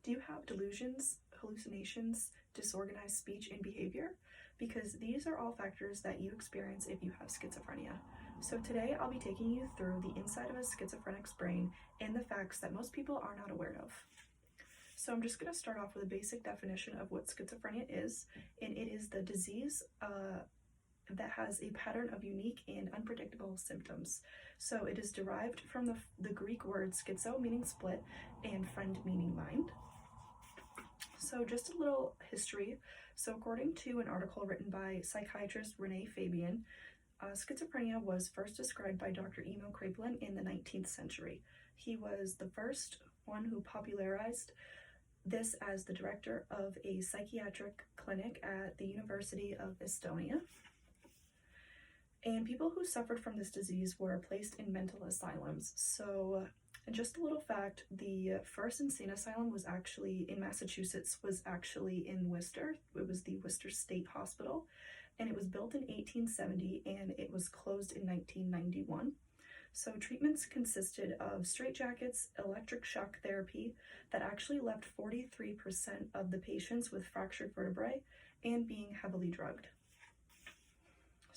Do you have delusions, hallucinations, disorganized speech and behavior? Because these are all factors that you experience if you have schizophrenia. So today I'll be taking you through the inside of a schizophrenic's brain and the facts that most people are not aware of. So I'm just going to start off with a basic definition of what schizophrenia is, and it is the disease that has a pattern of unique and unpredictable symptoms. So it is derived from the Greek word schizo, meaning split, and friend, meaning mind. So just a little history. So according to an article written by psychiatrist Renee Fabian, schizophrenia was first described by Dr. Emil Kraepelin in the 19th century. He was the first one who popularized this as the director of a psychiatric clinic at the University of Estonia. And people who suffered from this disease were placed in mental asylums. So just a little fact, the first insane asylum was actually in Massachusetts, was actually in Worcester. It was the Worcester State Hospital, and it was built in 1870 and it was closed in 1991. So treatments consisted of straitjackets, electric shock therapy that actually left 43% of the patients with fractured vertebrae and being heavily drugged.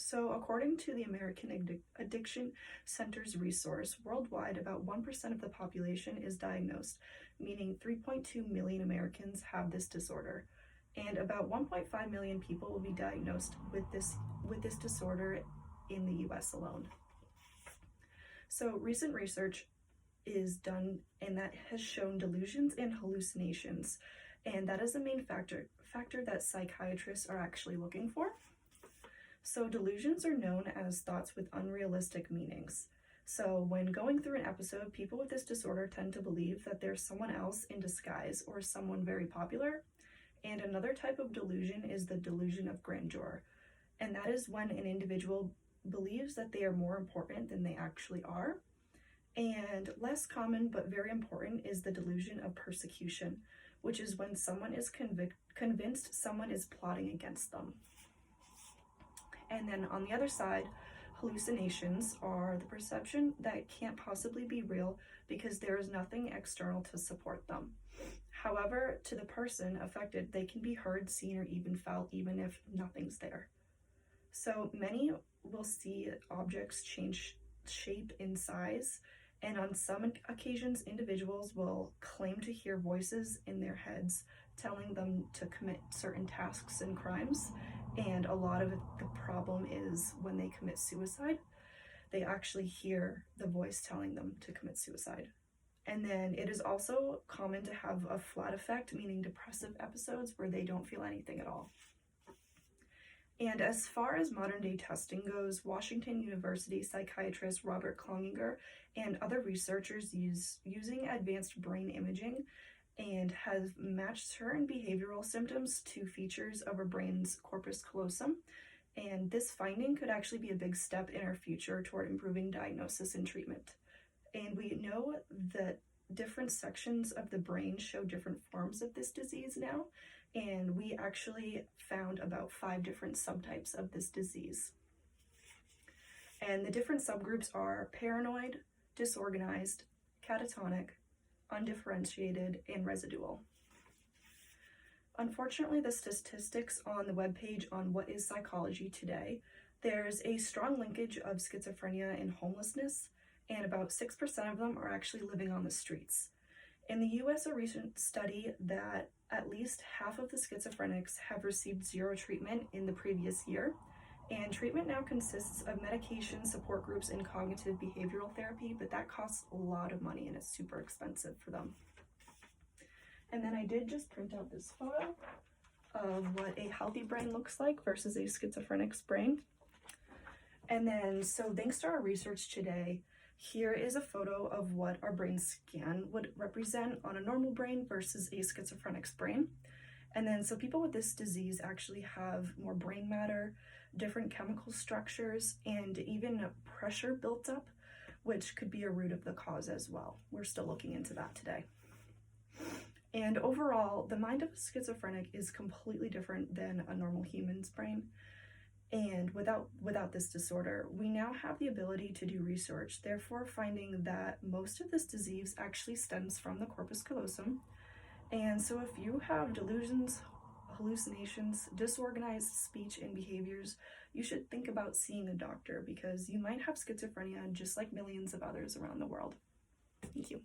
So according to the American Addiction Center's resource, worldwide about 1% of the population is diagnosed, meaning 3.2 million Americans have this disorder, and about 1.5 million people will be diagnosed with this disorder in the US alone. So recent research is done, and that has shown delusions and hallucinations, and that is the main factor that psychiatrists are actually looking for. So delusions are known as thoughts with unrealistic meanings. So when going through an episode, people with this disorder tend to believe that there's someone else in disguise or someone very popular. And another type of delusion is the delusion of grandeur. And that is when an individual believes that they are more important than they actually are. And less common but very important is the delusion of persecution, which is when someone is convinced someone is plotting against them. And then on the other side, hallucinations are the perception that it can't possibly be real because there is nothing external to support them. However, to the person affected, they can be heard, seen, or even felt, even if nothing's there. So many will see objects change shape and size, and on some occasions, individuals will claim to hear voices in their heads telling them to commit certain tasks and crimes. And a lot of the problem is when they commit suicide, they actually hear the voice telling them to commit suicide. And then it is also common to have a flat effect, meaning depressive episodes where they don't feel anything at all. And as far as modern day testing goes, Washington University psychiatrist Robert Cloninger and other researchers using advanced brain imaging and have matched certain behavioral symptoms to features of our brain's corpus callosum. And this finding could actually be a big step in our future toward improving diagnosis and treatment. And we know that different sections of the brain show different forms of this disease now, and we actually found about 5 different subtypes of this disease. And the different subgroups are paranoid, disorganized, catatonic, undifferentiated, and residual. Unfortunately, the statistics on the webpage on What is Psychology Today, there's a strong linkage of schizophrenia and homelessness, and about 6% of them are actually living on the streets. In the US, a recent study that at least half of the schizophrenics have received 0 treatment in the previous year, and treatment now consists of medication, support groups, and cognitive behavioral therapy, but that costs a lot of money and it's super expensive for them. And then I did just print out this photo of what a healthy brain looks like versus a schizophrenic's brain. And then, so thanks to our research today, here is a photo of what our brain scan would represent on a normal brain versus a schizophrenic's brain. And then, so people with this disease actually have more brain matter, different chemical structures, and even pressure built up, which could be a root of the cause as well. We're still looking into that today. And overall, the mind of a schizophrenic is completely different than a normal human's brain. And without this disorder, we now have the ability to do research, therefore finding that most of this disease actually stems from the corpus callosum, And so if you have delusions, hallucinations, disorganized speech and behaviors, you should think about seeing a doctor because you might have schizophrenia just like millions of others around the world. Thank you.